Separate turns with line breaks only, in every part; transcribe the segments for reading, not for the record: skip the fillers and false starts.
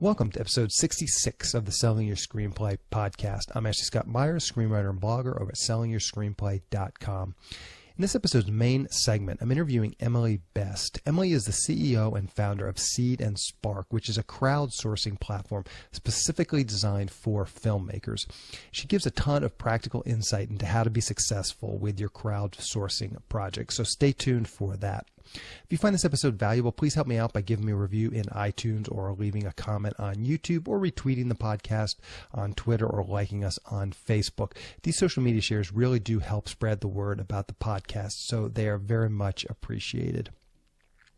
Welcome to episode 66 of the Selling Your Screenplay podcast. I'm Ashley Scott Myers, screenwriter and blogger over at sellingyourScreenplay.com. In this episode's main segment, I'm interviewing Emily Best. Emily is the CEO and founder of Seed&Spark, which is a crowdsourcing platform specifically designed for filmmakers. She gives a ton of practical insight into how to be successful with your crowdsourcing project, so stay tuned for that. If you find this episode valuable, please help me out by giving me a review in iTunes or leaving a comment on YouTube or retweeting the podcast on Twitter or liking us on Facebook. These social media shares really do help spread the word about the podcast, so they are very much appreciated.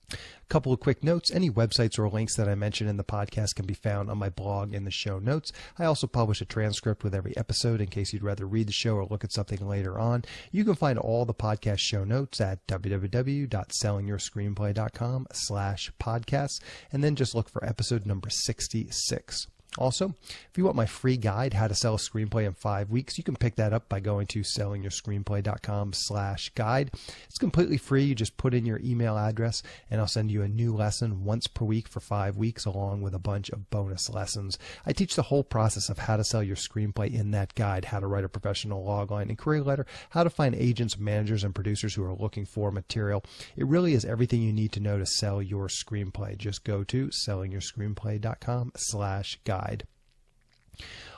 A couple of quick notes. Any websites or links that I mention in the podcast can be found on my blog in the show notes. I also publish a transcript with every episode in case you'd rather read the show or look at something later on. You can find all the podcast show notes at www.sellingyourscreenplay.com/podcasts, and then just look for episode number 66. Also, if you want my free guide, How to Sell a Screenplay in 5 Weeks, you can pick that up by going to sellingyourscreenplay.com/guide. It's completely free. You just put in your email address and I'll send you a new lesson once per week for 5 weeks along with a bunch of bonus lessons. I teach the whole process of how to sell your screenplay in that guide, how to write a professional logline and career letter, how to find agents, managers, and producers who are looking for material. It really is everything you need to know to sell your screenplay. Just go to sellingyourscreenplay.com/guide.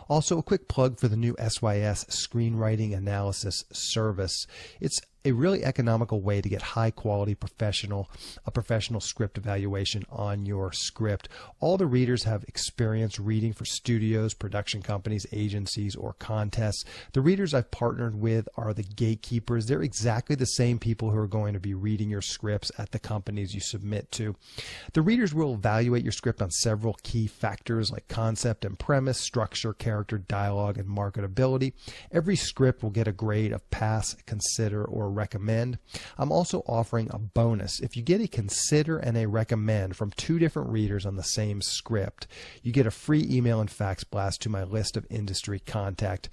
Also, a quick plug for the new SYS screenwriting analysis service. It's a really economical way to get high quality professional script evaluation on your script. All the readers have experience reading for studios, production companies, agencies, or contests. The readers I've partnered with are the gatekeepers. They're exactly the same people who are going to be reading your scripts at the companies you submit to. The readers will evaluate your script on several key factors like concept and premise, structure, character, dialogue, and marketability. Every script will get a grade of pass, consider, or recommend. I'm also offering a bonus. If you get a consider and a recommend from 2 different readers on the same script, you get a free email and fax blast to my list of industry contacts.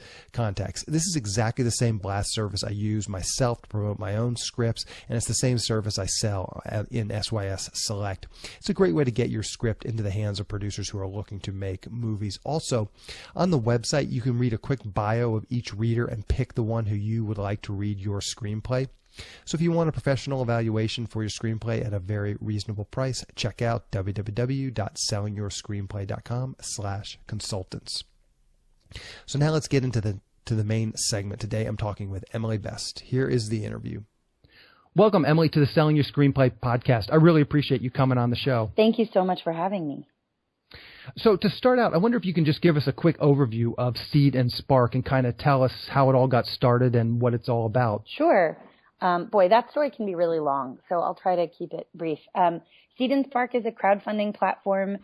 This is exactly the same blast service I use myself to promote my own scripts, and it's the same service I sell in SYS Select. It's a great way to get your script into the hands of producers who are looking to make movies. Also, on the website, you can read a quick bio of each reader and pick the one who you would like to read your screenplay. So if you want a professional evaluation for your screenplay at a very reasonable price, check out www.sellingyourscreenplay.com/consultants. So now let's get into the main segment. Today I'm talking with Emily Best. Here is the interview. Welcome, Emily, to the Selling Your Screenplay podcast. I really appreciate you coming on the show.
Thank you so much for having me.
So to start out, I wonder if you can just give us a quick overview of Seed&Spark and kind of tell us how it all got started and what it's all about.
Sure. Boy, that story can be really long, so I'll try to keep it brief. Seed&Spark is a crowdfunding platform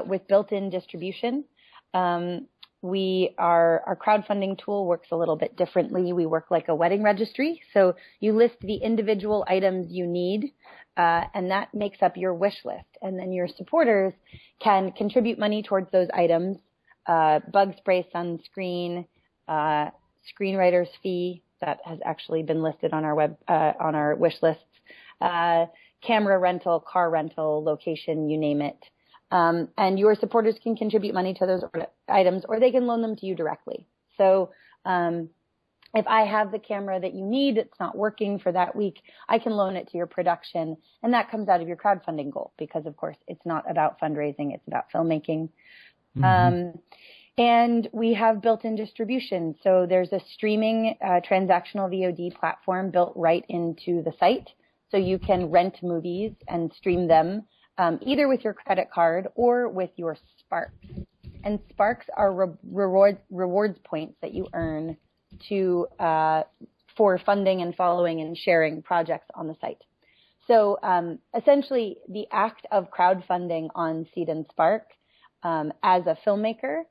with built-in distribution. Our crowdfunding tool works a little bit differently. We work like a wedding registry, so you list the individual items you need, and that makes up your wish list. And then your supporters can contribute money towards those items, bug spray sunscreen, screenwriter's fee that has actually been listed on our on our wish lists, camera rental, car rental, location, you name it. And your supporters can contribute money to those items, or they can loan them to you directly. So if I have the camera that you need, it's not working for that week, I can loan it to your production, and that comes out of your crowdfunding goal because, of course, it's not about fundraising, it's about filmmaking. Mm-hmm. And we have built-in distribution. So there's a streaming transactional VOD platform built right into the site. So you can rent movies and stream them either with your credit card or with your Sparks. And Sparks are rewards points that you earn for funding and following and sharing projects on the site. So essentially, the act of crowdfunding on Seed&Spark as a filmmaker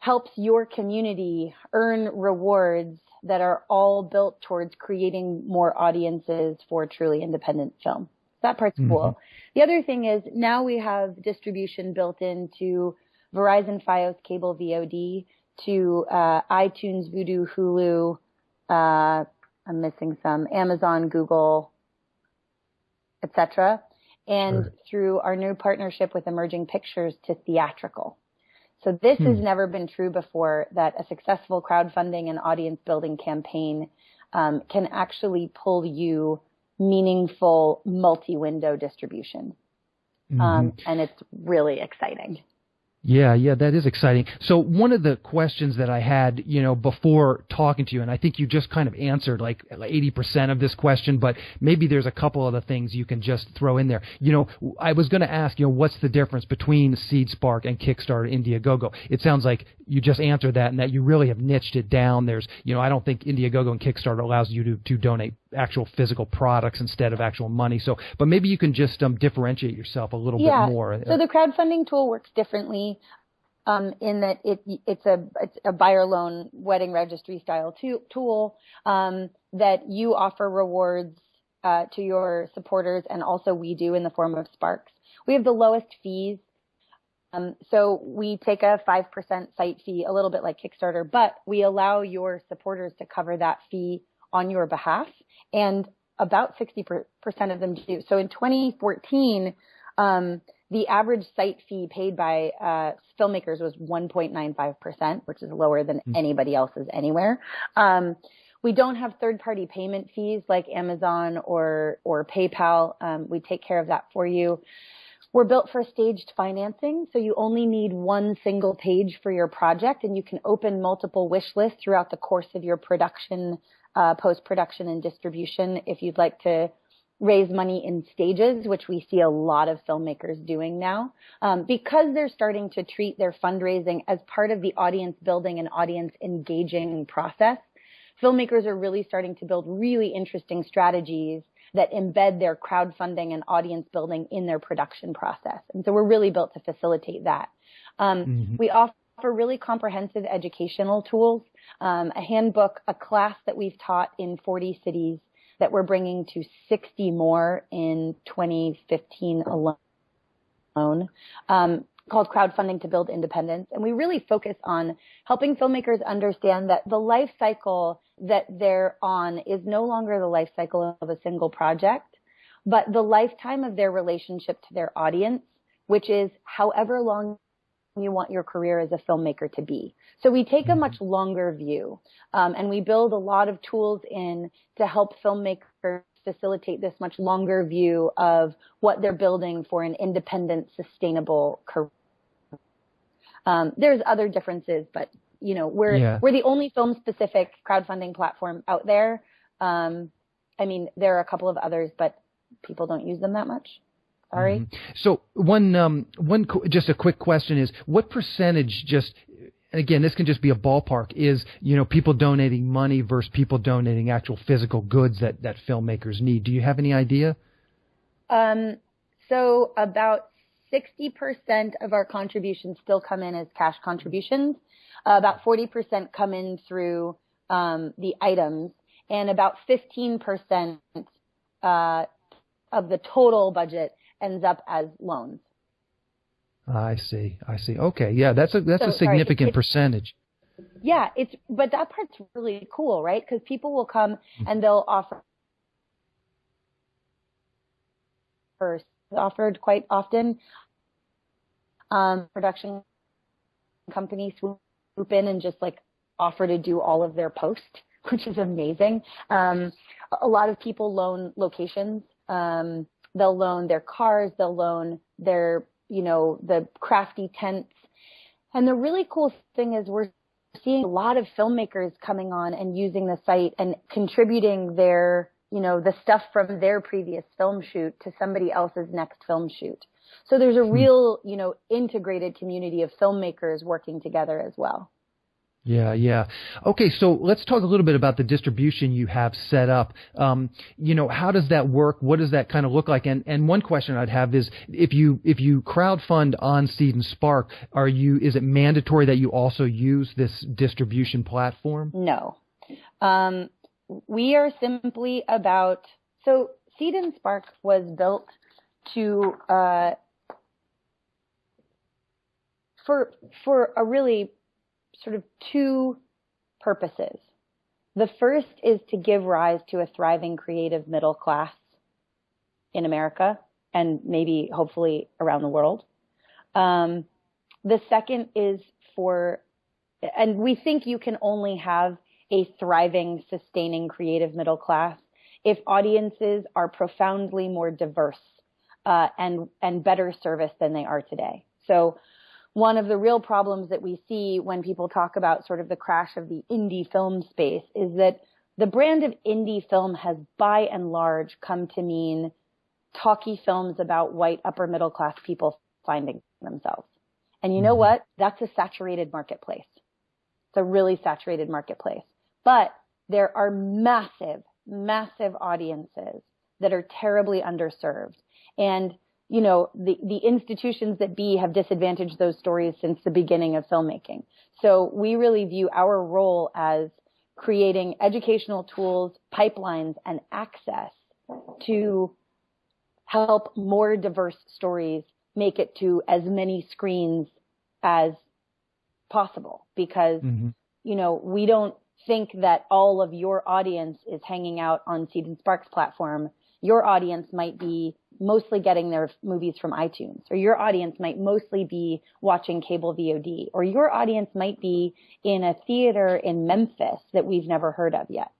helps your community earn rewards that are all built towards creating more audiences for truly independent film. That part's cool. The other thing is now we have distribution built into Verizon Fios cable VOD, to iTunes, Vudu, Hulu, I'm missing some, Amazon, Google, etc. and through our new partnership with Emerging Pictures to theatrical. So this has never been true before, that a successful crowdfunding and audience building campaign can actually pull you meaningful multi-window distribution. And it's really exciting.
Yeah, that is exciting. So one of the questions that I had, before talking to you, and I think you just kind of answered like 80% of this question, but maybe there's a couple other things you can just throw in there. I was going to ask, what's the difference between SeedSpark and Kickstarter, Indiegogo? It sounds like you just answered that, and that you really have niched it down. There's, I don't think Indiegogo and Kickstarter allows you to donate actual physical products instead of actual money. So, but maybe you can just differentiate yourself a little bit more.
So the crowdfunding tool works differently in that it's a buyer loan wedding registry style tool that you offer rewards to your supporters, and also we do in the form of Sparks. We have the lowest fees. So we take a 5% site fee, a little bit like Kickstarter, but we allow your supporters to cover that fee on your behalf, and about 60% of them do. So in 2014, the average site fee paid by filmmakers was 1.95%, which is lower than anybody else's anywhere. We don't have third-party payment fees like Amazon or PayPal. We take care of that for you. We're built for staged financing, so you only need one single page for your project, and you can open multiple wish lists throughout the course of your production, post-production, and distribution if you'd like to raise money in stages, which we see a lot of filmmakers doing now. Because they're starting to treat their fundraising as part of the audience building and audience engaging process, filmmakers are really starting to build really interesting strategies that embed their crowdfunding and audience building in their production process. And so we're really built to facilitate that. We offer really comprehensive educational tools, a handbook, a class that we've taught in 40 cities that we're bringing to 60 more in 2015 alone, called Crowdfunding to Build Independence. And we really focus on helping filmmakers understand that the life cycle that they're on is no longer the life cycle of a single project, but the lifetime of their relationship to their audience, which is however long you want your career as a filmmaker to be. So we take a much longer view, and we build a lot of tools in to help filmmakers facilitate this much longer view of what they're building for an independent, sustainable career. There's other differences, but we're the only film-specific crowdfunding platform out there. I mean, there are a couple of others, but people don't use them that much. Sorry.
So just a quick question is, what percentage, just, and again, this can just be a ballpark, is, people donating money versus people donating actual physical goods that filmmakers need? Do you have any idea?
So about 60% of our contributions still come in as cash contributions. About 40% come in through the items, and about 15% of the total budget ends up as loans.
I see. Okay, yeah, that's a significant percentage.
Yeah, but that part's really cool, right? Because people will come and they'll offered quite often. Production companies swoop in and just offer to do all of their post, which is amazing. A lot of people loan locations. They'll loan their cars. They'll loan their, the crafty tents. And the really cool thing is we're seeing a lot of filmmakers coming on and using the site and contributing their, the stuff from their previous film shoot to somebody else's next film shoot. So there's a real, integrated community of filmmakers working together as well.
Yeah. Okay, so let's talk a little bit about the distribution you have set up. How does that work? What does that kind of look like? And one question I'd have is, if you crowdfund on Seed&Spark, is it mandatory that you also use this distribution platform?
No. We are simply so Seed&Spark was built to for a really sort of two purposes. The first is to give rise to a thriving creative middle class in America. and maybe hopefully around the world. The second is and we think you can only have a thriving, sustaining creative middle class if audiences are profoundly more diverse and better serviced than they are today. So one of the real problems that we see when people talk about sort of the crash of the indie film space is that the brand of indie film has by and large come to mean talky films about white upper middle class people finding themselves. And you know what? That's a saturated marketplace. It's a really saturated marketplace. But there are massive, massive audiences that are terribly underserved. And, you know, the institutions that be have disadvantaged those stories since the beginning of filmmaking. So we really view our role as creating educational tools, pipelines, and access to help more diverse stories make it to as many screens as possible. Because, you know, we don't think that all of your audience is hanging out on Seed&Spark's platform. Your audience might be mostly getting their movies from iTunes, or your audience might mostly be watching cable VOD, or your audience might be in a theater in Memphis that we've never heard of yet,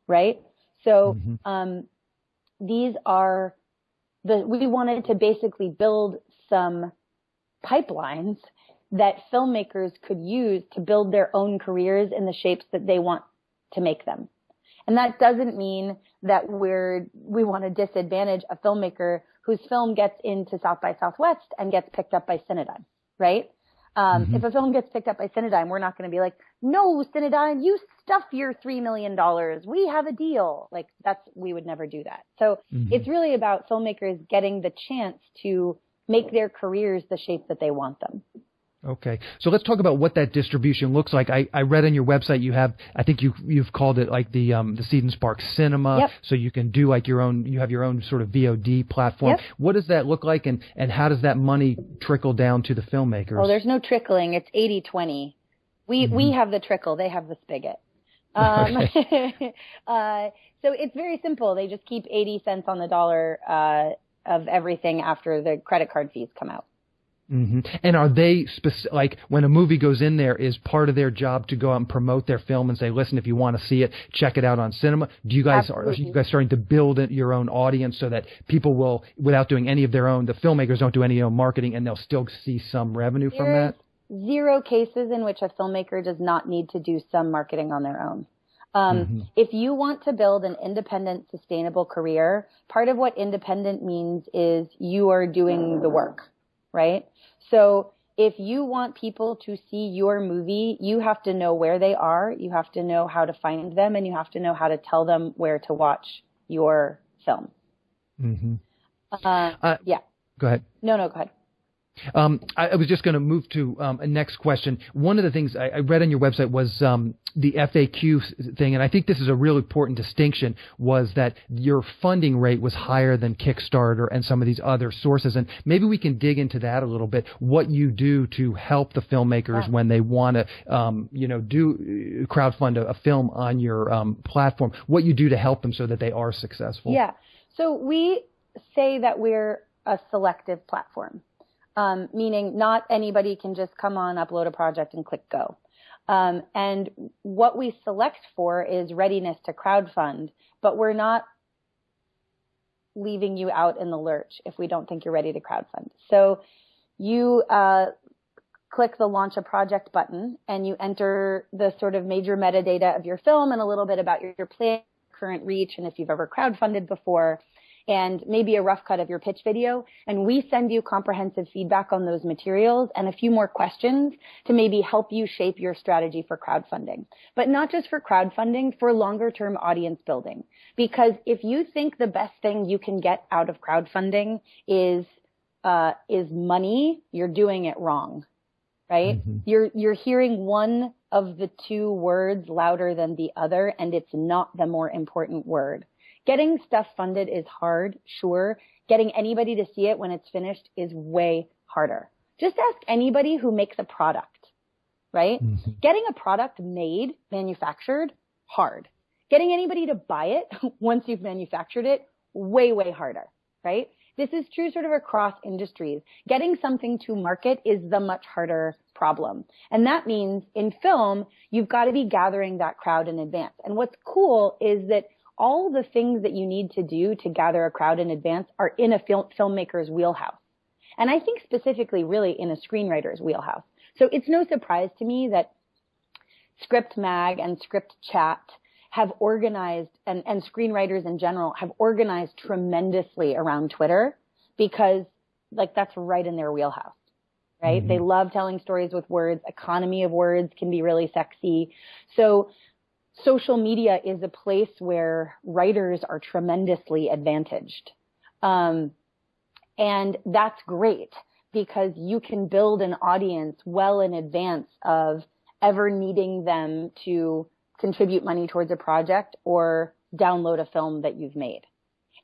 right? So these are we wanted to basically build some pipelines that filmmakers could use to build their own careers in the shapes that they want to make them. And that doesn't mean that we want to disadvantage a filmmaker whose film gets into South by Southwest and gets picked up by Cinedigm, right? If a film gets picked up by Cinedigm, we're not going to be like, no, Cinedigm, you stuff your $3 million. We have a deal. Like we would never do that. So it's really about filmmakers getting the chance to make their careers the shape that they want them.
Okay. So let's talk about what that distribution looks like. I read on your website you have, I think you've called it like the Seed&Spark Cinema.
Yep.
So you can do like you have your own sort of VOD platform. Yep. What does that look like, and how does that money trickle down to the filmmakers?
Oh, there's no trickling. It's 80-20. We have the trickle. They have the spigot. Okay. So it's very simple. They just keep 80 cents on the dollar of everything after the credit card fees come out.
And are they like when a movie goes in there, is part of their job to go out and promote their film and say, listen, if you want to see it, check it out on cinema? Are you guys starting to build your own audience so that people will, without doing any of their own, the filmmakers don't do any of their own marketing, and they'll still see some revenue from that?
Zero cases in which a filmmaker does not need to do some marketing on their own. If you want to build an independent, sustainable career, part of what independent means is you are doing the work, right? So if you want people to see your movie, you have to know where they are, you have to know how to find them, and you have to know how to tell them where to watch your film. Yeah.
Go ahead.
No, go ahead.
I was just going to move to a next question. One of the things I read on your website was the FAQ thing, and I think this is a real important distinction, was that your funding rate was higher than Kickstarter and some of these other sources. And maybe we can dig into that a little bit, what you do to help the filmmakers when they want to do crowdfund a film on your platform, what you do to help them so that they are successful.
Yeah. So we say that we're a selective platform. Meaning not anybody can just come on, upload a project, and click go. And what we select for is readiness to crowdfund, but we're not leaving you out in the lurch if we don't think you're ready to crowdfund. So you click the launch a project button, and you enter the sort of major metadata of your film and a little bit about your plan, current reach, and if you've ever crowdfunded before, and maybe a rough cut of your pitch video. And we send you comprehensive feedback on those materials and a few more questions to maybe help you shape your strategy for crowdfunding. But not just for crowdfunding, for longer term audience building. Because if you think the best thing you can get out of crowdfunding is money, you're doing it wrong, right? You're hearing one of the two words louder than the other, and it's not the more important word. Getting stuff funded is hard, sure. Getting anybody to see it when it's finished is way harder. Just ask anybody who makes a product, right? Getting a product made, manufactured, hard. Getting anybody to buy it once you've manufactured it, way, way harder, right? this is true sort of across industries. Getting something to market is the much harder problem. And that means in film, you've got to be gathering that crowd in advance. And what's cool is that all the things that you need to do to gather a crowd in advance are in a filmmaker's wheelhouse. And I think specifically really in a screenwriter's wheelhouse. So it's no surprise to me that Script Mag and Script Chat have organized, and screenwriters in general have organized tremendously around Twitter, because like that's right in their wheelhouse, right? Mm-hmm. They love telling stories with words. Economy of words can be really sexy. So social media is a place where writers are tremendously advantaged. And that's great, because you can build an audience well in advance of ever needing them to contribute money towards a project or download a film that you've made.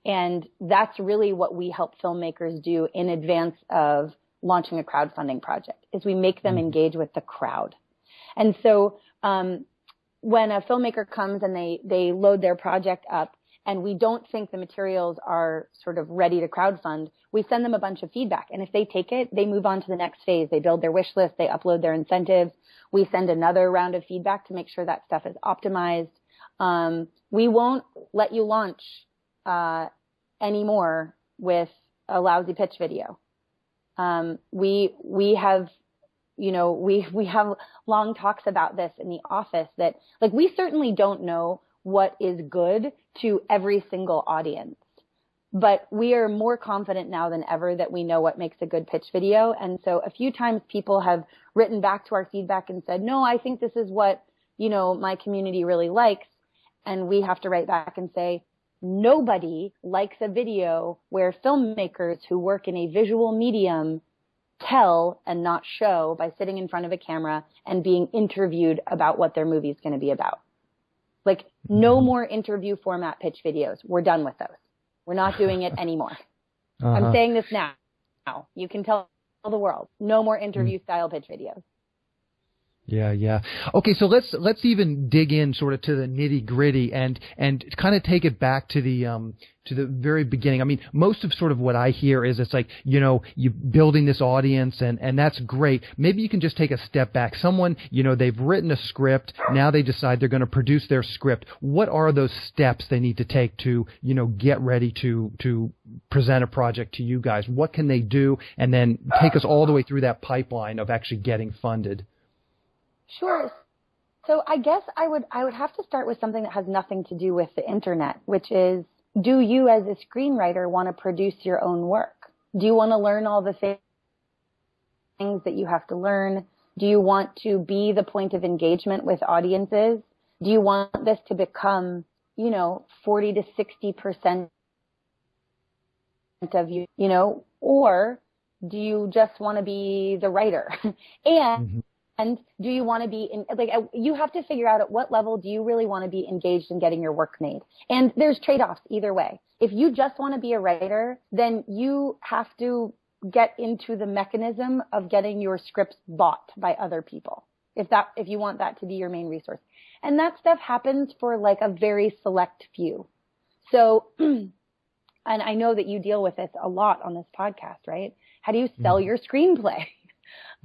And that's really what we help filmmakers do in advance of launching a crowdfunding project, is we make them engage with the crowd. And so when a filmmaker comes and they load their project up and we don't think the materials are sort of ready to crowdfund, we send them a bunch of feedback. And if they take it, they move on to the next phase. They build their wish list, they upload their incentives. We send another round of feedback to make sure that stuff is optimized. We won't let you launch anymore with a lousy pitch video. We have, we have long talks about this in the office, that like we certainly don't know what is good to every single audience, but we are more confident now than ever that we know what makes a good pitch video. And so a few times people have written back to our feedback and said, no, I think this is what, my community really likes. And we have to write back and say, nobody likes a video where filmmakers who work in a visual medium tell and not show by sitting in front of a camera and being interviewed about what their movie is going to be about. Like, no more interview format pitch videos. We're done with those. We're not doing it anymore. Uh-huh. I'm saying this now. You can tell the world. No more interview style pitch videos.
Yeah. Okay, so let's even dig in sort of to the nitty gritty and kind of take it back to the very beginning. I mean, most of sort of what I hear is it's like, you building this audience and that's great. Maybe you can just take a step back. Someone, they've written a script. Now they decide they're going to produce their script. What are those steps they need to take to, get ready to present a project to you guys? What can they do? And then take us all the way through that pipeline of actually getting funded.
Sure. So I guess I would have to start with something that has nothing to do with the internet, which is, do you as a screenwriter want to produce your own work? Do you want to learn all the things that you have to learn? Do you want to be the point of engagement with audiences? Do you want this to become, 40 to 60% of you, or do you just want to be the writer? And do you want to be you have to figure out at what level do you really want to be engaged in getting your work made? And there's trade-offs either way. If you just want to be a writer, then you have to get into the mechanism of getting your scripts bought by other people. If you want that to be your main resource. And that stuff happens for like a very select few. So, and I know that you deal with this a lot on this podcast, right? How do you sell your screenplay?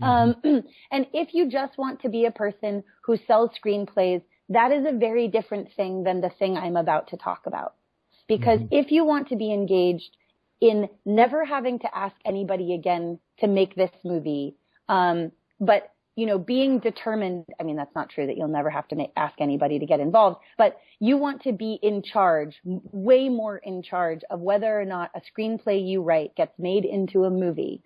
And if you just want to be a person who sells screenplays, that is a very different thing than the thing I'm about to talk about. Because if you want to be engaged in never having to ask anybody again to make this movie, but, being determined, I mean, that's not true that you'll never have to ask anybody to get involved, but you want to be in charge, way more in charge of whether or not a screenplay you write gets made into a movie.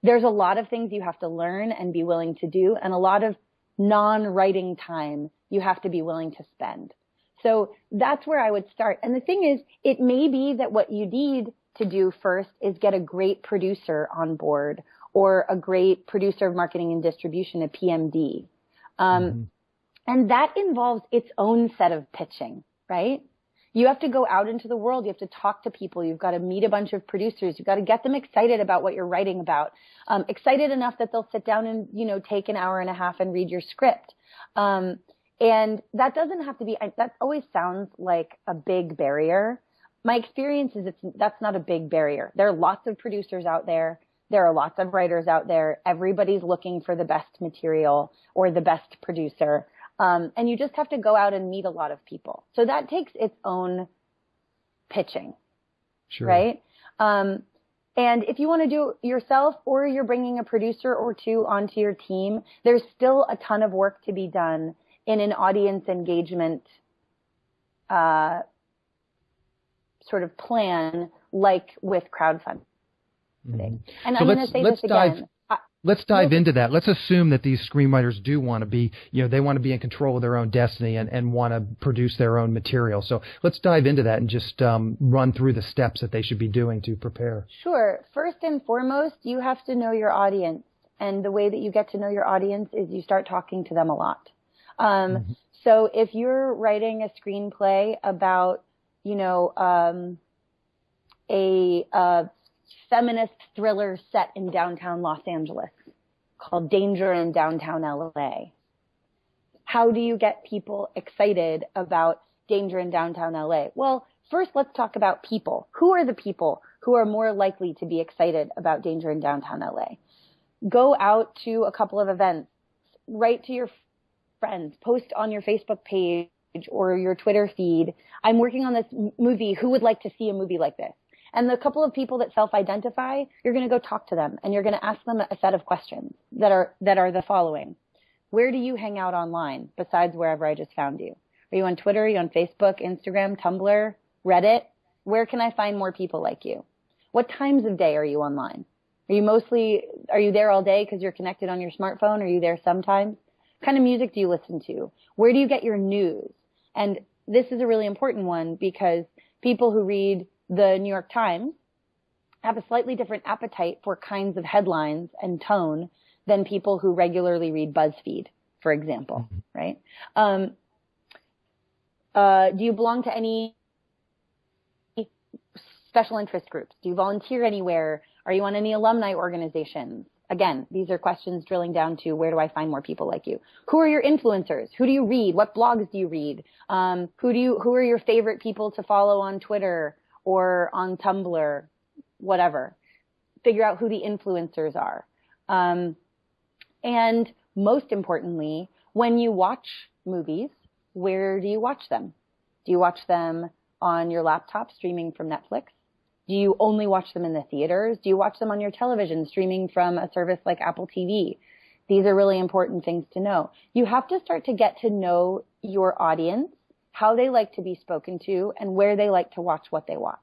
There's a lot of things you have to learn and be willing to do, and a lot of non-writing time you have to be willing to spend. So that's where I would start. And the thing is, it may be that what you need to do first is get a great producer on board, or a great producer of marketing and distribution, a PMD. And that involves its own set of pitching, right? You have to go out into the world. You have to talk to people. You've got to meet a bunch of producers. You've got to get them excited about what you're writing about, excited enough that they'll sit down and, take an hour and a half and read your script. And that doesn't have to be, that always sounds like a big barrier. my experience is that's not a big barrier. There are lots of producers out there. There are lots of writers out there. Everybody's looking for the best material or the best producer. And you just have to go out and meet a lot of people. So that takes its own pitching.
Sure.
Right? And if you want to do it yourself or you're bringing a producer or two onto your team, there's still a ton of work to be done in an audience engagement sort of plan, like with crowdfunding.
Mm-hmm.
And
so
I'm going to say this again.
Let's dive into that. Let's assume that these screenwriters do want to be, they want to be in control of their own destiny and want to produce their own material. So let's dive into that and just run through the steps that they should be doing to prepare.
Sure. First and foremost, you have to know your audience. And the way that you get to know your audience is you start talking to them a lot. So if you're writing a screenplay about, a feminist thriller set in downtown Los Angeles called Danger in Downtown LA. How do you get people excited about Danger in Downtown LA? Well, first let's talk about people. Who are the people who are more likely to be excited about Danger in Downtown LA? Go out to a couple of events, write to your friends, post on your Facebook page or your Twitter feed. I'm working on this movie. Who would like to see a movie like this? And the couple of people that self-identify, you're going to go talk to them and you're going to ask them a set of questions that are the following. Where do you hang out online besides wherever I just found you? Are you on Twitter? Are you on Facebook, Instagram, Tumblr, Reddit? Where can I find more people like you? What times of day are you online? Are you there all day because you're connected on your smartphone? Are you there sometimes? What kind of music do you listen to? Where do you get your news? And this is a really important one because people who read the New York Times have a slightly different appetite for kinds of headlines and tone than people who regularly read BuzzFeed, for example, right? Do you belong to any special interest groups? Do you volunteer anywhere? Are you on any alumni organizations? Again, these are questions drilling down to where do I find more people like you? Who are your influencers? Who do you read? What blogs do you read? Who are your favorite people to follow on Twitter or on Tumblr, whatever? Figure out who the influencers are. And most importantly, when you watch movies, where do you watch them? Do you watch them on your laptop streaming from Netflix? Do you only watch them in the theaters? Do you watch them on your television streaming from a service like Apple TV? These are really important things to know. You have to start to get to know your audience, how they like to be spoken to, and where they like to watch what they watch.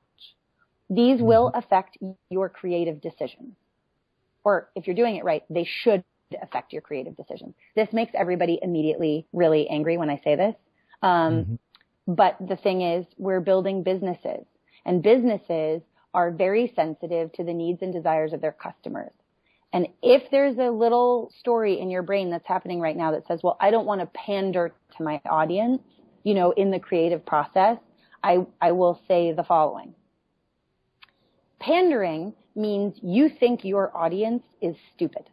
These will affect your creative decisions. Or if you're doing it right, they should affect your creative decisions. This makes everybody immediately really angry when I say this. But the thing is, we're building businesses, and businesses are very sensitive to the needs and desires of their customers. And if there's a little story in your brain that's happening right now that says, well, I don't want to pander to my audience, in the creative process, I will say the following. Pandering means you think your audience is stupid.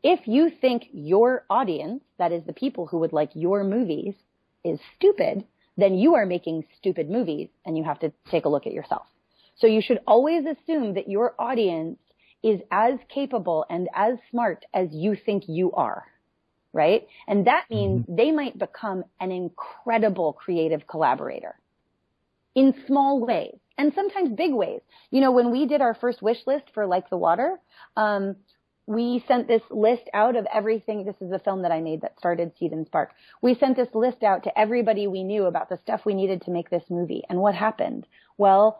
If you think your audience, that is the people who would like your movies, is stupid, then you are making stupid movies and you have to take a look at yourself. So you should always assume that your audience is as capable and as smart as you think you are, right? And that means they might become an incredible creative collaborator in small ways and sometimes big ways. When we did our first wish list for Like the Water, we sent this list out of everything. This is the film that I made that started Seed&Spark. We sent this list out to everybody we knew about the stuff we needed to make this movie. And what happened? Well,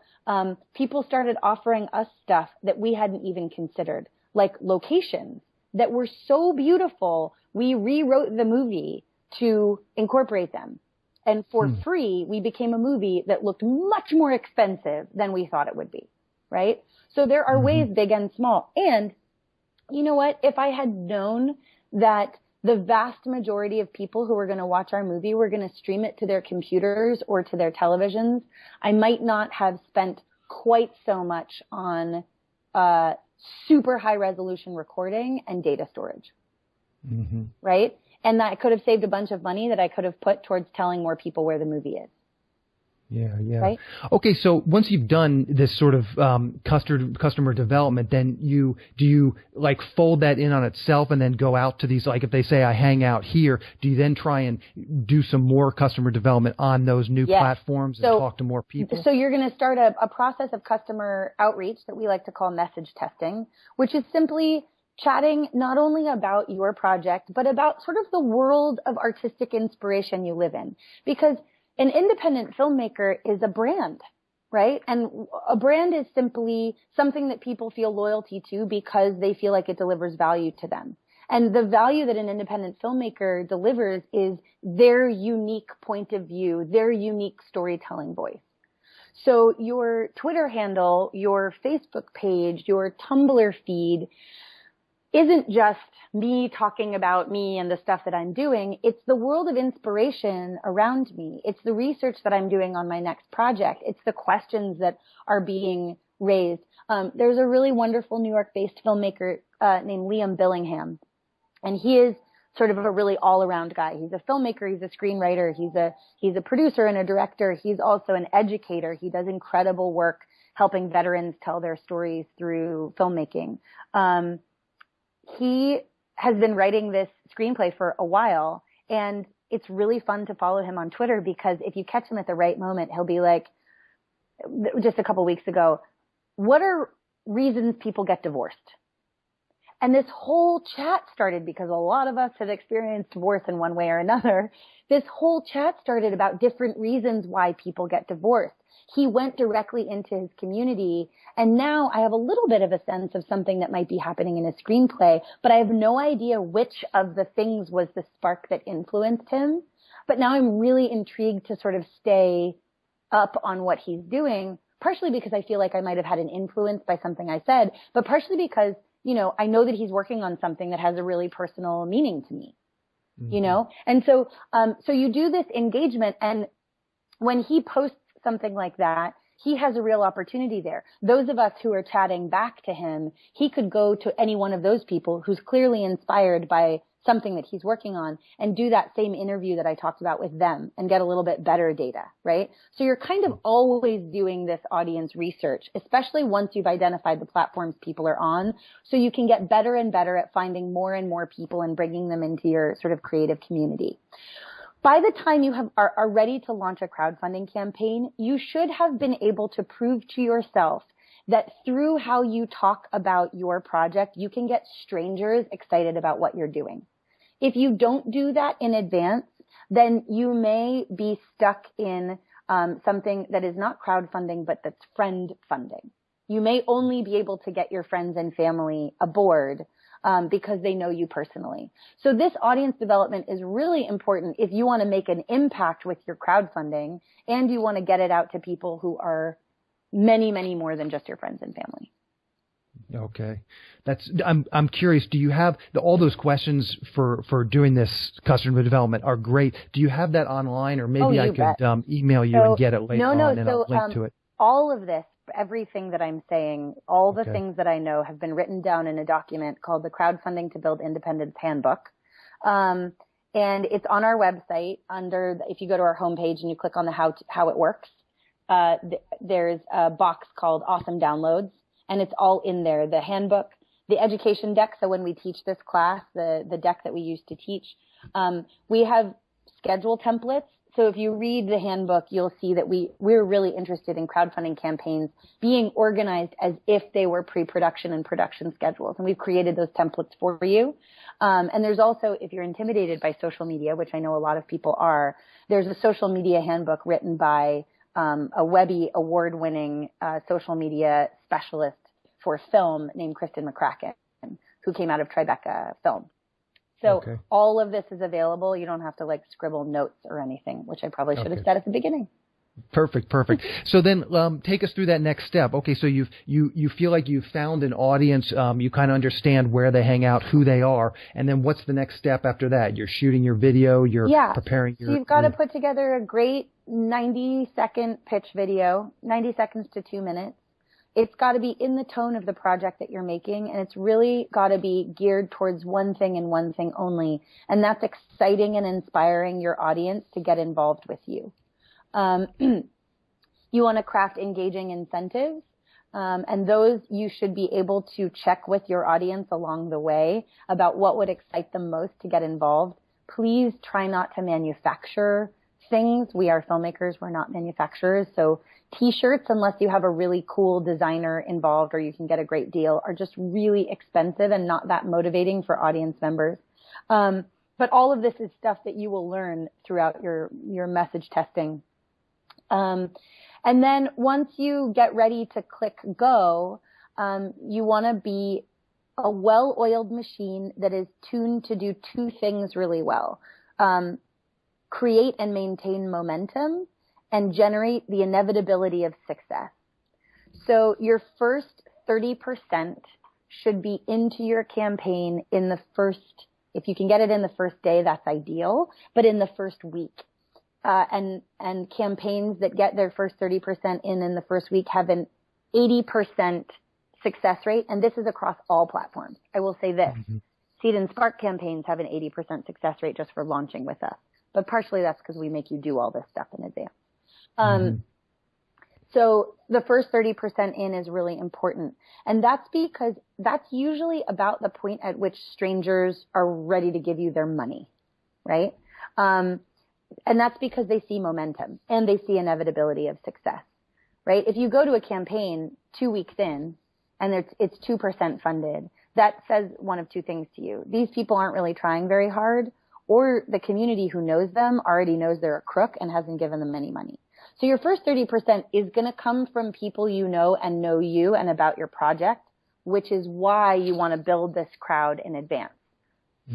people started offering us stuff that we hadn't even considered, like locations that were so beautiful, we rewrote the movie to incorporate them. And for free, we became a movie that looked much more expensive than we thought it would be, right? So there are ways big and small. And you know what? If I had known that the vast majority of people who were going to watch our movie were going to stream it to their computers or to their televisions, I might not have spent quite so much on super high resolution recording and data storage, right? And that could have saved a bunch of money that I could have put towards telling more people where the movie is.
Yeah, yeah.
Right?
Okay, so once you've done this sort of customer development, then do you like fold that in on itself and then go out to these, like if they say I hang out here, do you then try and do some more customer development on those new platforms and talk to more people?
So you're going to start a process of customer outreach that we like to call message testing, which is simply chatting not only about your project, but about sort of the world of artistic inspiration you live in. Because an independent filmmaker is a brand, right? And a brand is simply something that people feel loyalty to because they feel like it delivers value to them. And the value that an independent filmmaker delivers is their unique point of view, their unique storytelling voice. So your Twitter handle, your Facebook page, your Tumblr feed isn't just me talking about me and the stuff that I'm doing. It's the world of inspiration around me. It's the research that I'm doing on my next project. It's the questions that are being raised. There's a really wonderful New York-based filmmaker named Liam Billingham, and he is sort of a really all-around guy. He's a filmmaker. He's a screenwriter. He's a producer and a director. He's also an educator. He does incredible work helping veterans tell their stories through filmmaking. He has been writing this screenplay for a while, and it's really fun to follow him on Twitter because if you catch him at the right moment, he'll be like, just a couple weeks ago, what are reasons people get divorced? And this whole chat started because a lot of us have experienced divorce in one way or another. This whole chat started about different reasons why people get divorced. He went directly into his community, and now I have a little bit of a sense of something that might be happening in his screenplay, but I have no idea which of the things was the spark that influenced him. But now I'm really intrigued to sort of stay up on what he's doing, partially because I feel like I might have had an influence by something I said, but partially because, you know, I know that he's working on something that has a really personal meaning to me, you know? And so, so you do this engagement, and when he posts something like that, he has a real opportunity there. Those of us who are chatting back to him, he could go to any one of those people who's clearly inspired by something that he's working on and do that same interview that I talked about with them and get a little bit better data, right? So you're kind of always doing this audience research, especially once you've identified the platforms people are on, so you can get better and better at finding more and more people and bringing them into your sort of creative community. By the time you are ready to launch a crowdfunding campaign, you should have been able to prove to yourself that through how you talk about your project, you can get strangers excited about what you're doing. If you don't do that in advance, then you may be stuck in something that is not crowdfunding, but that's friend funding. You may only be able to get your friends and family aboard because they know you personally. So this audience development is really important if you want to make an impact with your crowdfunding and you want to get it out to people who are many, many more than just your friends and family.
Okay. I'm curious, do you have all those questions for doing this customer development are great. Do you have that online, or maybe I could email you and get it later on and I'll link to it?
All of this, everything that I'm saying, all the things that I know have been written down in a document called the Crowdfunding to Build Independence Handbook. And it's on our website if you go to our homepage and you click on the how it works, there's a box called Awesome Downloads, and it's all in there. The handbook, the education deck. So when we teach this class, the deck that we use to teach, we have schedule templates. So if you read the handbook, you'll see that we're really interested in crowdfunding campaigns being organized as if they were pre-production and production schedules. And we've created those templates for you. And there's also, if you're intimidated by social media, which I know a lot of people are, there's a social media handbook written by a Webby award-winning social media specialist for film named Kristen McCracken, who came out of Tribeca Film. So all of this is available. You don't have to scribble notes or anything, which I probably should have said at the beginning.
Perfect. So then take us through that next step. Okay, so you feel like you've found an audience, you kind of understand where they hang out, who they are, and then what's the next step after that? You're shooting your video, you're preparing your...
So you've got to put together a great 90-second pitch video, 90 seconds to 2 minutes. It's got to be in the tone of the project that you're making, and it's really got to be geared towards one thing and one thing only, and that's exciting and inspiring your audience to get involved with you. You want to craft engaging incentives. And those you should be able to check with your audience along the way about what would excite them most to get involved. Please try not to manufacture things. We are filmmakers. We're not manufacturers. So t-shirts, unless you have a really cool designer involved or you can get a great deal, are just really expensive and not that motivating for audience members. But all of this is stuff that you will learn throughout your message testing. And then once you get ready to click go, you want to be a well-oiled machine that is tuned to do two things really well. Create and maintain momentum and generate the inevitability of success. So your first 30% should be into your campaign in the first, if you can get it in the first day, that's ideal, but in the first week. And campaigns that get their first 30% in the first week have an 80% success rate, and this is across all platforms. I will say this, Seed&Spark campaigns have an 80% success rate just for launching with us, but partially that's because we make you do all this stuff in advance. So the first 30% in is really important, and that's because that's usually about the point at which strangers are ready to give you their money, right? And that's because they see momentum and they see inevitability of success, right? If you go to a campaign 2 weeks in and it's 2% funded, that says one of two things to you. These people aren't really trying very hard, or the community who knows them already knows they're a crook and hasn't given them any money. So your first 30% is going to come from people you know and know you and about your project, which is why you want to build this crowd in advance.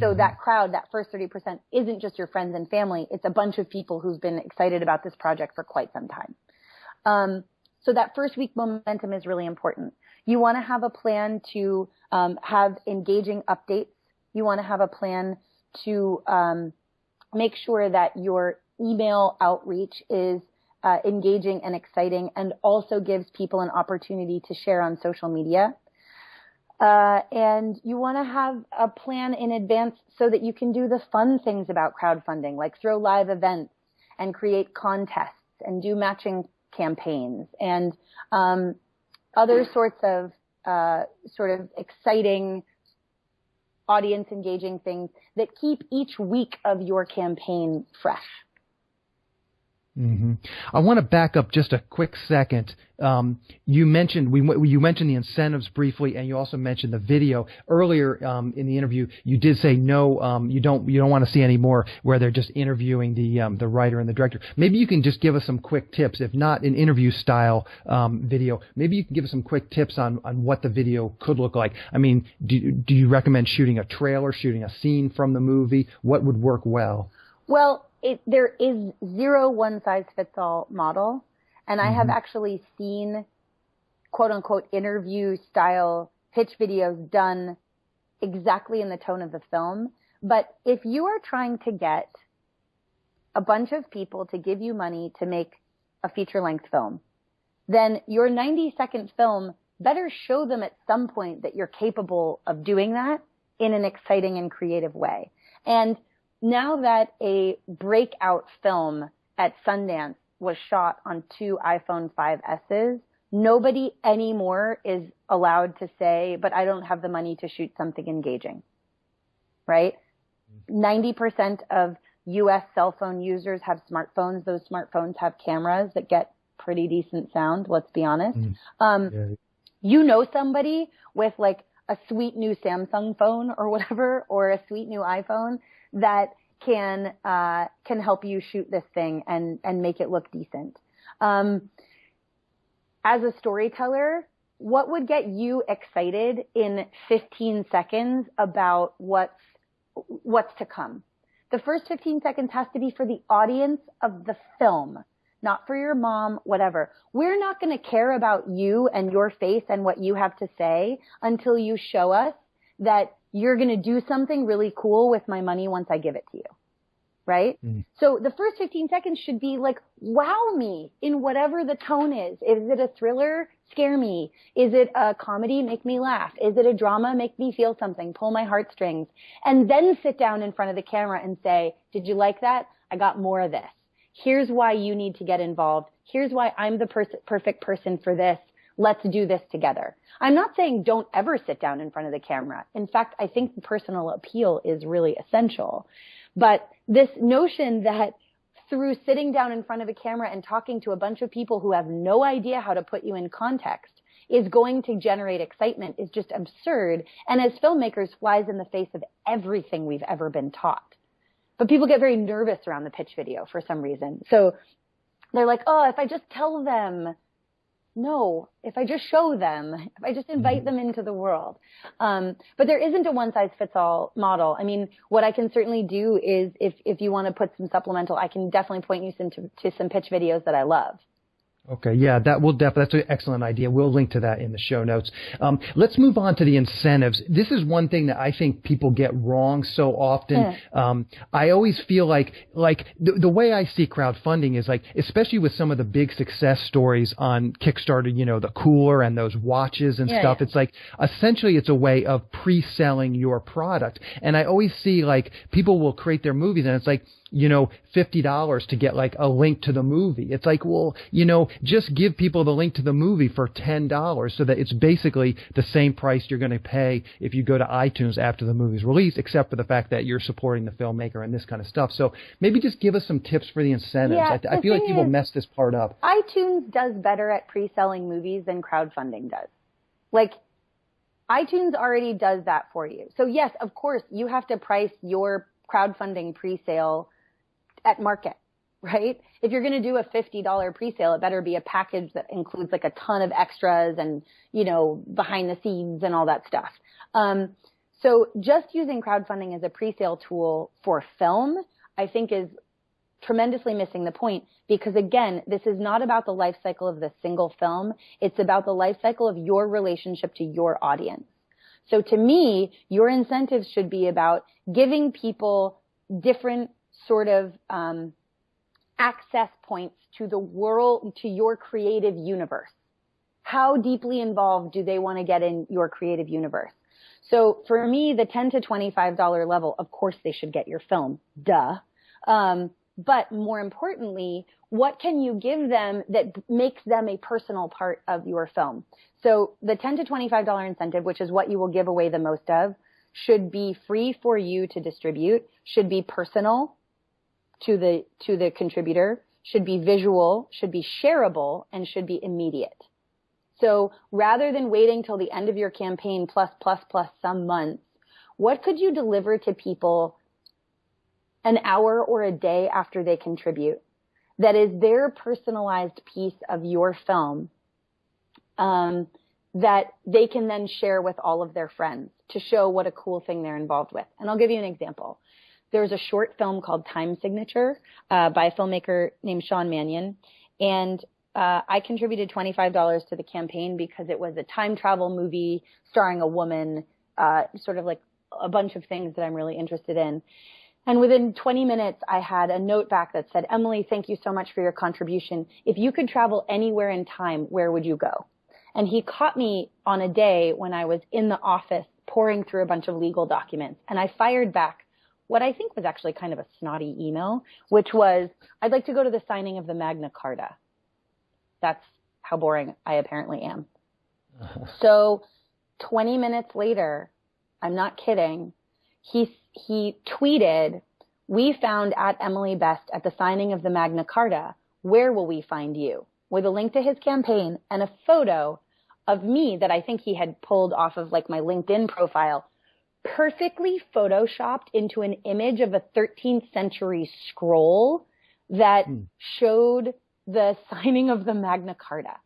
So that crowd, that first 30%, isn't just your friends and family. It's a bunch of people who've been excited about this project for quite some time. So that first week momentum is really important. You want to have a plan to have engaging updates. You want to have a plan to make sure that your email outreach is engaging and exciting and also gives people an opportunity to share on social media. And you want to have a plan in advance so that you can do the fun things about crowdfunding, like throw live events and create contests and do matching campaigns and other sorts of sort of exciting audience engaging things that keep each week of your campaign fresh.
I want to back up just a quick second. You mentioned the incentives briefly, and you also mentioned the video earlier in the interview. You did say no, you don't want to see any more where they're just interviewing the writer and the director. Maybe you can just give us some quick tips, if not an interview style video. Maybe you can give us some quick tips on what the video could look like. I mean, do you recommend shooting a trailer, shooting a scene from the movie? What would work well?
Well, there is zero one-size-fits-all model, and I have actually seen quote-unquote interview-style pitch videos done exactly in the tone of the film. But if you are trying to get a bunch of people to give you money to make a feature-length film, then your 90-second film better show them at some point that you're capable of doing that in an exciting and creative way. And now that a breakout film at Sundance was shot on 2 iPhone 5Ss, nobody anymore is allowed to say, but I don't have the money to shoot something engaging, right? 90% of U.S. cell phone users have smartphones. Those smartphones have cameras that get pretty decent sound, let's be honest. You know somebody with like a sweet new Samsung phone or whatever, or a sweet new iPhone that can help you shoot this thing and make it look decent. As a storyteller, what would get you excited in 15 seconds about what's to come? The first 15 seconds has to be for the audience of the film, not for your mom, whatever. We're not going to care about you and your face and what you have to say until you show us that you're going to do something really cool with my money once I give it to you, right? So the first 15 seconds should be like, wow me in whatever the tone is. Is it a thriller? Scare me. Is it a comedy? Make me laugh. Is it a drama? Make me feel something. Pull my heartstrings. And then sit down in front of the camera and say, did you like that? I got more of this. Here's why you need to get involved. Here's why I'm the perfect person for this. Let's do this together. I'm not saying don't ever sit down in front of the camera. In fact, I think the personal appeal is really essential. But this notion that through sitting down in front of a camera and talking to a bunch of people who have no idea how to put you in context is going to generate excitement is just absurd. And as filmmakers, flies in the face of everything we've ever been taught. But people get very nervous around the pitch video for some reason. So they're like, oh, if I just tell them, no, if I just show them, if I just invite them into the world. But there isn't a one-size-fits-all model. I mean, what I can certainly do is if you want to put some supplemental, I can definitely point you to some pitch videos that I love.
Okay, yeah, that's an excellent idea. We'll link to that in the show notes. Let's move on to the incentives. This is one thing that I think people get wrong so often. I always feel like the way I see crowdfunding is like, especially with some of the big success stories on Kickstarter, you know, the cooler and those watches and stuff. It's like, essentially it's a way of pre-selling your product. And I always see like people will create their movies and it's like, you know, $50 to get like a link to the movie. It's like, well, you know, just give people the link to the movie for $10 so that it's basically the same price you're going to pay if you go to iTunes after the movie's released, except for the fact that you're supporting the filmmaker and this kind of stuff. So maybe just give us some tips for the incentives.
Yeah,
I feel like people mess this part up.
iTunes does better at pre-selling movies than crowdfunding does. Like, iTunes already does that for you. So yes, of course, you have to price your crowdfunding pre-sale at market, right? If you're going to do a $50 pre-sale, it better be a package that includes like a ton of extras and, you know, behind the scenes and all that stuff. So just using crowdfunding as a pre-sale tool for film, I think is tremendously missing the point because again, this is not about the life cycle of the single film. It's about the life cycle of your relationship to your audience. So to me, your incentives should be about giving people different sort of access points to the world, to your creative universe. How deeply involved do they want to get in your creative universe? So for me, the $10 to $25 level, of course they should get your film, duh. But more importantly, what can you give them that makes them a personal part of your film? So the $10 to $25 incentive, which is what you will give away the most of, should be free for you to distribute, should be personal to the contributor, should be visual, should be shareable, and should be immediate. So rather than waiting till the end of your campaign plus some months, what could you deliver to people an hour or a day after they contribute that is their personalized piece of your film that they can then share with all of their friends to show what a cool thing they're involved with? And I'll give you an example. There's a short film called Time Signature by a filmmaker named Sean Mannion. And I contributed $25 to the campaign because it was a time travel movie starring a woman, sort of like a bunch of things that I'm really interested in. And within 20 minutes, I had a note back that said, Emily, thank you so much for your contribution. If you could travel anywhere in time, where would you go? And he caught me on a day when I was in the office pouring through a bunch of legal documents. And I fired back what I think was actually kind of a snotty email, which was, I'd like to go to the signing of the Magna Carta. That's how boring I apparently am. So 20 minutes later, I'm not kidding, he tweeted, we found at Emily Best at the signing of the Magna Carta. Where will we find you? With a link to his campaign and a photo of me that I think he had pulled off of like my LinkedIn profile, perfectly photoshopped into an image of a 13th century scroll that showed the signing of the Magna Carta.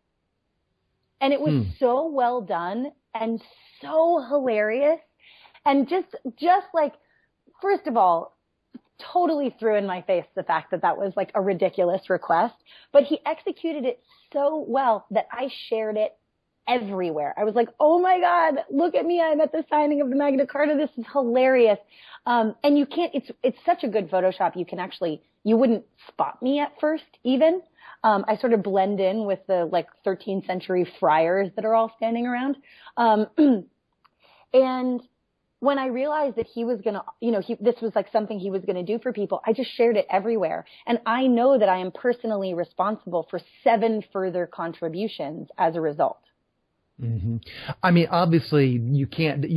And it was so well done and so hilarious. And just like, first of all, totally threw in my face the fact that that was like a ridiculous request, but he executed it so well that I shared it everywhere. I was like, oh my God, look at me. I'm at the signing of the Magna Carta. This is hilarious. And you can't, it's such a good Photoshop. You can actually, you wouldn't spot me at first even. I sort of blend in with the like 13th century friars that are all standing around. And when I realized that he was going to, this was like something he was going to do for people, I just shared it everywhere. And I know that I am personally responsible for 7 further contributions as a result.
Mm-hmm. I mean, obviously you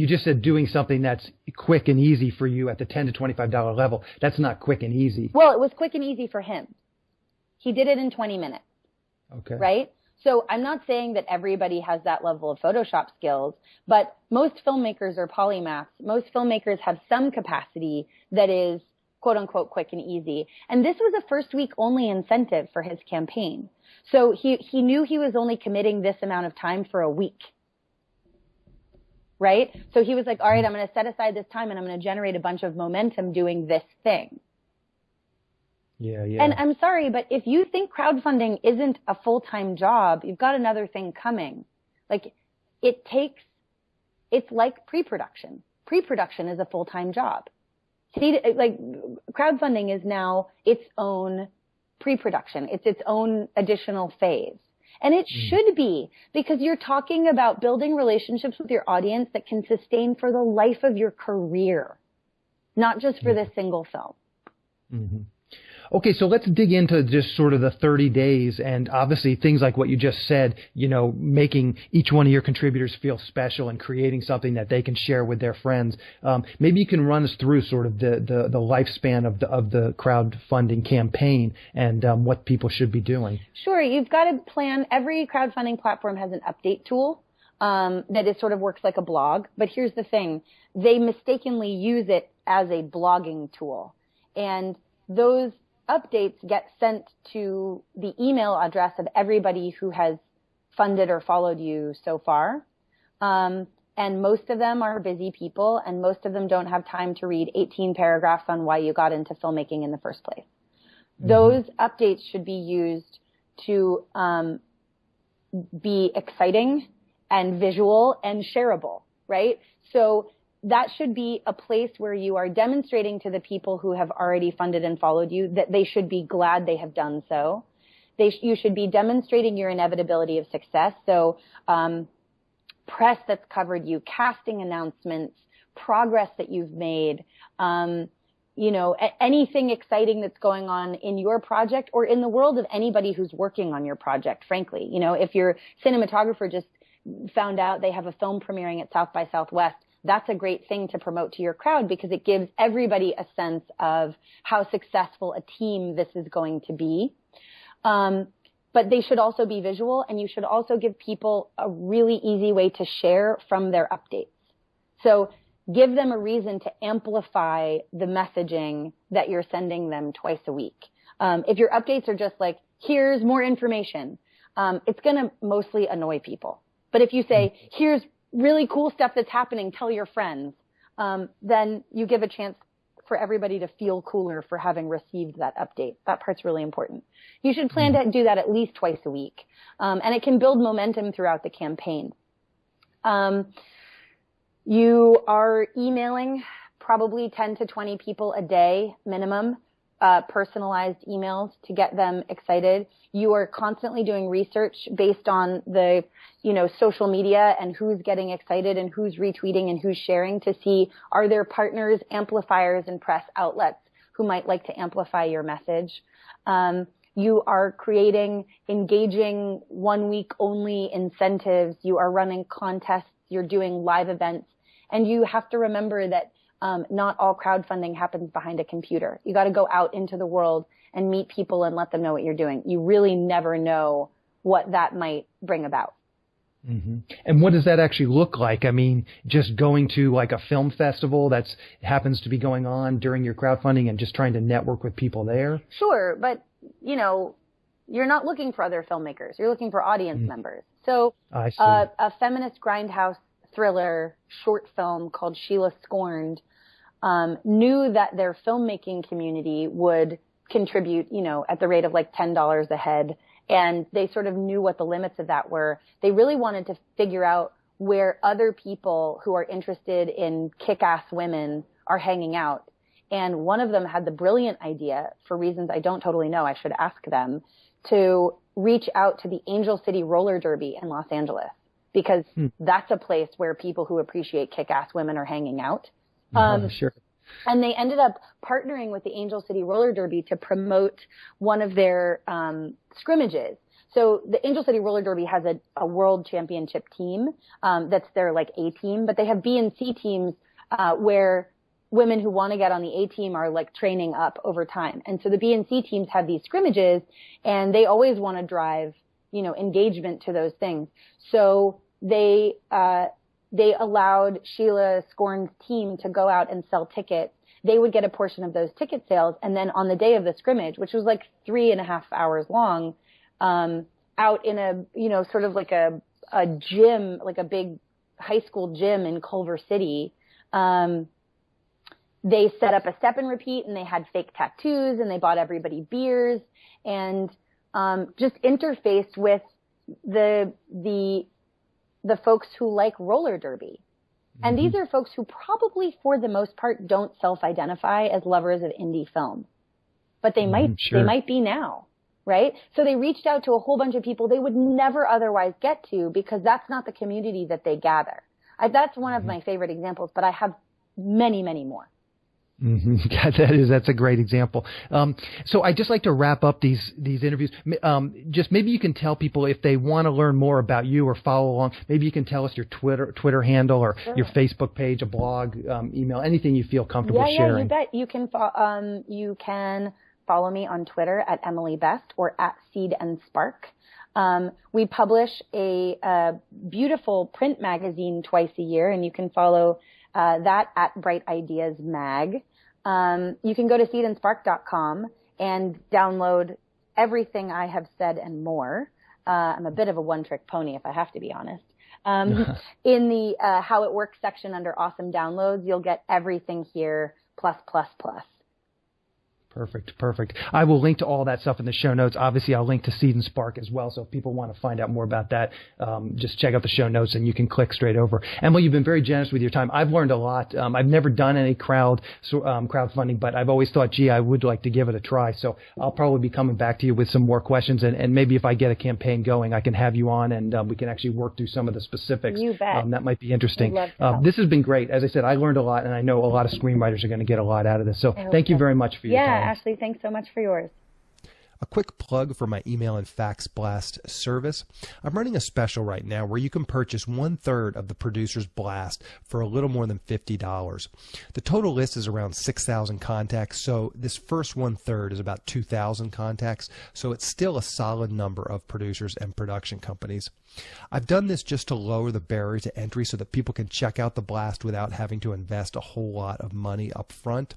just said doing something that's quick and easy for you at the $10 to $25 level. That's not quick and easy.
Well, it was quick and easy for him. He did it in 20 minutes.
Okay.
Right? So I'm not saying that everybody has that level of Photoshop skills, but most filmmakers are polymaths. Most filmmakers have some capacity that is quote unquote quick and easy. And this was a first week only incentive for his campaign. So he knew he was only committing this amount of time for a week. Right? So he was like, all right, I'm going to set aside this time and I'm going to generate a bunch of momentum doing this thing.
Yeah, yeah.
And I'm sorry, but if you think crowdfunding isn't a full-time job, you've got another thing coming. Like, it's like pre-production. Pre-production is a full-time job. Crowdfunding is now its own pre-production. It's its own additional phase. And it should be, because you're talking about building relationships with your audience that can sustain for the life of your career, not just for this single film.
Mm-hmm. Okay, so let's dig into just sort of the 30 days and obviously things like what you just said, making each one of your contributors feel special and creating something that they can share with their friends. Maybe you can run us through sort of the lifespan of the crowdfunding campaign and what people should be doing.
Sure. You've got to plan. Every crowdfunding platform has an update tool that it sort of works like a blog. But here's the thing. They mistakenly use it as a blogging tool. And those updates get sent to the email address of everybody who has funded or followed you so far. And most of them are busy people, and most of them don't have time to read 18 paragraphs on why you got into filmmaking in the first place. Mm-hmm. Those updates should be used to be exciting and visual and shareable, right? So that should be a place where you are demonstrating to the people who have already funded and followed you that they should be glad they have done so. You should be demonstrating your inevitability of success. So press that's covered you, casting announcements, progress that you've made, anything exciting that's going on in your project or in the world of anybody who's working on your project, frankly. If your cinematographer just found out they have a film premiering at South by Southwest, that's a great thing to promote to your crowd because it gives everybody a sense of how successful a team this is going to be. But they should also be visual, and you should also give people a really easy way to share from their updates. So give them a reason to amplify the messaging that you're sending them twice a week. If your updates are just like, here's more information, it's going to mostly annoy people. But if you say, here's really cool stuff that's happening, tell your friends, then you give a chance for everybody to feel cooler for having received that update. That part's really important. You should plan to do that at least twice a week. And it can build momentum throughout the campaign. You are emailing probably 10 to 20 people a day minimum, personalized emails to get them excited. You are constantly doing research based on the, social media and who's getting excited and who's retweeting and who's sharing to see, are there partners, amplifiers, and press outlets who might like to amplify your message. You are creating engaging 1 week only incentives. You are running contests. You're doing live events. And you have to remember that not all crowdfunding happens behind a computer. You got to go out into the world and meet people and let them know what you're doing. You really never know what that might bring about.
Mm-hmm. And what does that actually look like? I mean, just going to like a film festival that happens to be going on during your crowdfunding and just trying to network with people there?
Sure, but, you're not looking for other filmmakers. You're looking for audience members. So a feminist grindhouse thriller short film called Sheila Scorned knew that their filmmaking community would contribute, at the rate of like $10 a head. And they sort of knew what the limits of that were. They really wanted to figure out where other people who are interested in kick-ass women are hanging out. And one of them had the brilliant idea, for reasons I don't totally know, I should ask them, to reach out to the Angel City Roller Derby in Los Angeles. because that's a place where people who appreciate kick-ass women are hanging out.
Sure.
And they ended up partnering with the Angel City Roller Derby to promote one of their scrimmages. So the Angel City Roller Derby has a world championship team that's their like A team, but they have B and C teams where women who want to get on the A team are like training up over time. And so the B and C teams have these scrimmages, and they always want to drive, you know, engagement to those things. So they allowed Sheila Scorn's team to go out and sell tickets. They would get a portion of those ticket sales. And then on the day of the scrimmage, which was like 3.5 hours long, out in a, you know, sort of like a gym, like a big high school gym in Culver City, they set up a step and repeat, and they had fake tattoos, and they bought everybody beers, and just interfaced with the folks who like roller derby. And these are folks who probably, for the most part, don't self-identify as lovers of indie film, but they might be now, right? So they reached out to a whole bunch of people they would never otherwise get to, because that's not the community that they gather. That's one of my favorite examples, but I have many, many more.
That's a great example. So I just like to wrap up these interviews. Just maybe you can tell people, if they want to learn more about you or follow along, maybe you can tell us your Twitter handle, or your Facebook page, a blog, email, anything you feel comfortable sharing.
Yeah, you bet. You can follow me on Twitter at Emily Best or at Seed&Spark. We publish a beautiful print magazine twice a year, and you can follow that at Bright Ideas Mag. You can go to seedandspark.com and download everything I have said and more. I'm a bit of a one-trick pony, if I have to be honest. In the How It Works section under Awesome Downloads, you'll get everything here, plus.
Perfect. I will link to all that stuff in the show notes. Obviously, I'll link to Seed&Spark as well. So if people want to find out more about that, just check out the show notes and you can click straight over. Emily, you've been very generous with your time. I've learned a lot. I've never done any crowdfunding, but I've always thought, gee, I would like to give it a try. So I'll probably be coming back to you with some more questions. And maybe if I get a campaign going, I can have you on, and we can actually work through some of the specifics.
You bet.
That might be interesting.
This
has been great. As I said, I learned a lot, and I know a lot of screenwriters are going to get a lot out of this. So thank you very much for your time.
Yeah, Ashley, thanks so much for yours.
A quick plug for my email and fax blast service. I'm running a special right now where you can purchase 1/3 of the producer's blast for a little more than $50. The total list is around 6,000 contacts, so this first 1/3 is about 2,000 contacts, so it's still a solid number of producers and production companies. I've done this just to lower the barrier to entry so that people can check out the blast without having to invest a whole lot of money up front.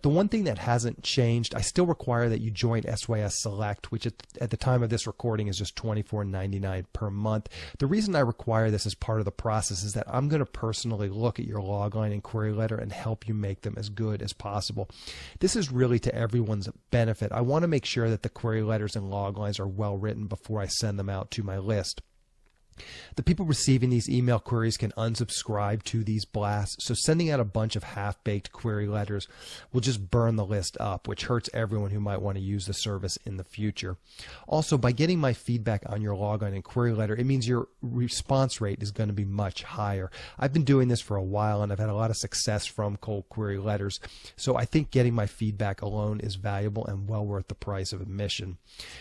The one thing that hasn't changed, I still require that you join SYS Select, which at the time of this recording is just $24.99 per month. The reason I require this as part of the process is that I'm going to personally look at your logline and query letter and help you make them as good as possible. This is really to everyone's benefit. I want to make sure that the query letters and loglines are well written before I send them out to my list. The people receiving these email queries can unsubscribe to these blasts, so sending out a bunch of half-baked query letters will just burn the list up, which hurts everyone who might want to use the service in the future. Also, by getting my feedback on your login and query letter, it means your response rate is going to be much higher. I've been doing this for a while, and I've had a lot of success from cold query letters, so I think getting my feedback alone is valuable and well worth the price of admission.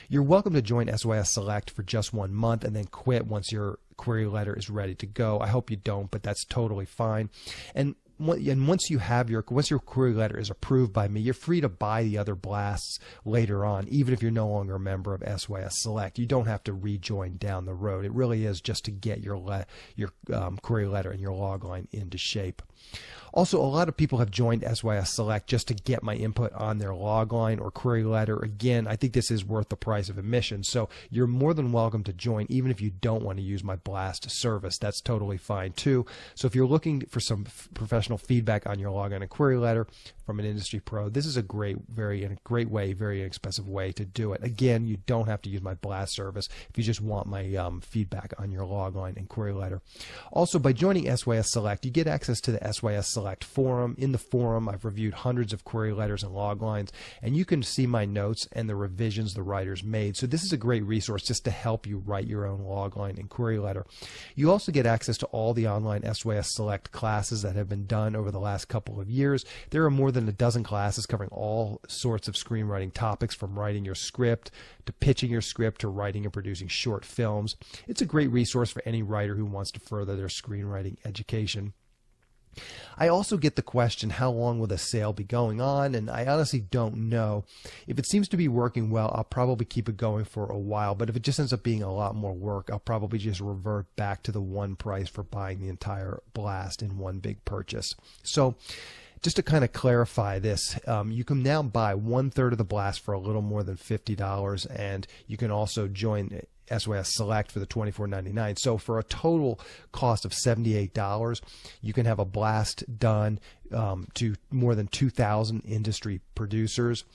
You're welcome to join SYS Select for just 1 month and then quit once your query letter is ready to go. I hope you don't, but that's totally fine. And once your query letter is approved by me, you're free to buy the other blasts later on, even if you're no longer a member of SYS Select. You don't have to rejoin down the road. It really is just to get your query letter and your logline into shape. Also, a lot of people have joined SYS Select just to get my input on their logline or query letter. Again, I think this is worth the price of admission, so you're more than welcome to join even if you don't want to use my blast service. That's totally fine too. So if you're looking for some professional feedback on your login and query letter, from an industry pro, this is a great way, very inexpensive way to do it. Again, you don't have to use my blast service if you just want my feedback on your logline and query letter. Also, by joining SYS Select, you get access to the SYS Select forum. In the forum, I've reviewed hundreds of query letters and loglines, and you can see my notes and the revisions the writers made. So this is a great resource just to help you write your own logline and query letter. You also get access to all the online SYS Select classes that have been done over the last couple of years. There are more than a dozen classes covering all sorts of screenwriting topics, from writing your script to pitching your script to writing and producing short films. It's a great resource for any writer who wants to further their screenwriting education. I also get the question, how long will the sale be going on? And I honestly don't know. If it seems to be working well, I'll probably keep it going for a while. But if it just ends up being a lot more work, I'll probably just revert back to the one price for buying the entire blast in one big purchase. So just to kind of clarify this, you can now buy 1/3 of the blast for a little more than $50, and you can also join SYS Select for the $24.99. So for a total cost of $78, you can have a blast done to more than 2,000 industry producers.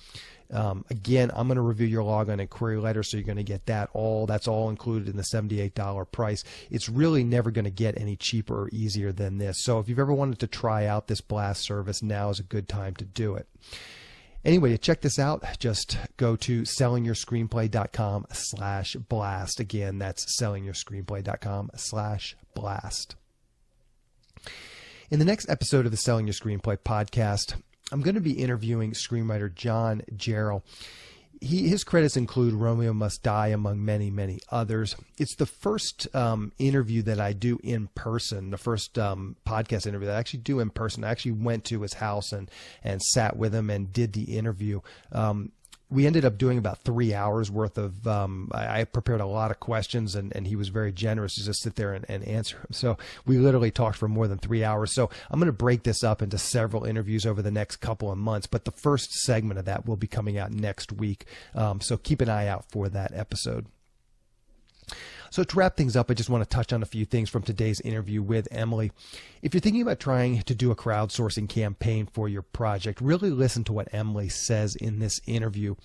Again, I'm going to review your login and query letter, so you're going to get that's all included in the $78 price. It's really never going to get any cheaper or easier than this. So if you've ever wanted to try out this blast service, now is a good time to do it. Anyway, to check this out, just go to sellingyourscreenplay.com/blast. Again, that's sellingyourscreenplay.com/blast. In the next episode of the Selling Your Screenplay podcast, I'm going to be interviewing screenwriter John Jarrell. His credits include Romeo Must Die, among many, many others. It's the first interview that I do in person, the first podcast interview that I actually do in person. I actually went to his house and sat with him and did the interview. We ended up doing about 3 hours worth of, I prepared a lot of questions, and he was very generous to just sit there and answer them. So we literally talked for more than 3 hours. So I'm going to break this up into several interviews over the next couple of months, but the first segment of that will be coming out next week. So keep an eye out for that episode. So to wrap things up, I just want to touch on a few things from today's interview with Emily. If you're thinking about trying to do a crowdsourcing campaign for your project, really listen to what Emily says in this interview.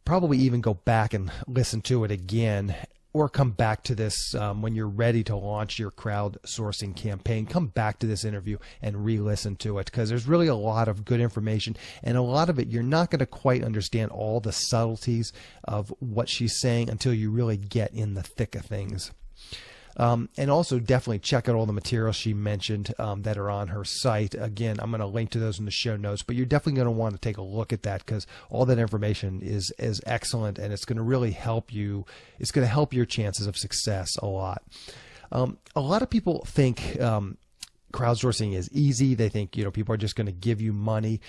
Probably even go back and listen to it again, or come back to this when you're ready to launch your crowdsourcing campaign. Come back to this interview and re-listen to it, because there's really a lot of good information, and a lot of it you're not going to quite understand all the subtleties of what she's saying until you really get in the thick of things. And also definitely check out all the materials she mentioned that are on her site. Again, I'm going to link to those in the show notes, but you're definitely going to want to take a look at that, because all that information is excellent, and it's going to really help you. It's going to help your chances of success a lot. A lot of people think crowdsourcing is easy. They think, people are just going to give you money.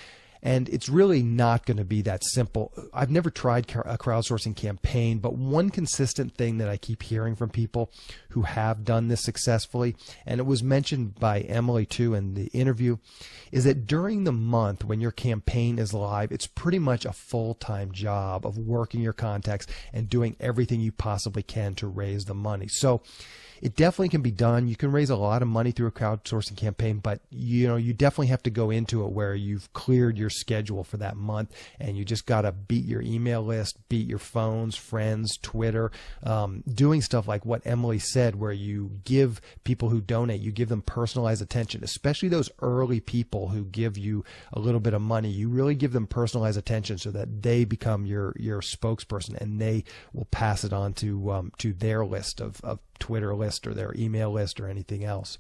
And it's really not going to be that simple. I've never tried a crowdsourcing campaign, but one consistent thing that I keep hearing from people who have done this successfully, and it was mentioned by Emily too in the interview, is that during the month when your campaign is live, it's pretty much a full-time job of working your contacts and doing everything you possibly can to raise the money. So it definitely can be done. You can raise a lot of money through a crowdsourcing campaign, but you definitely have to go into it where you've cleared your schedule for that month, and you just got to beat your email list, beat your phones, friends, Twitter, doing stuff like what Emily said, where you give people who donate, you give them personalized attention, especially those early people who give you a little bit of money. You really give them personalized attention so that they become your spokesperson, and they will pass it on to their list of Twitter list or their email list or anything else.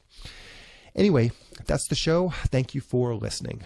Anyway, that's the show. Thank you for listening.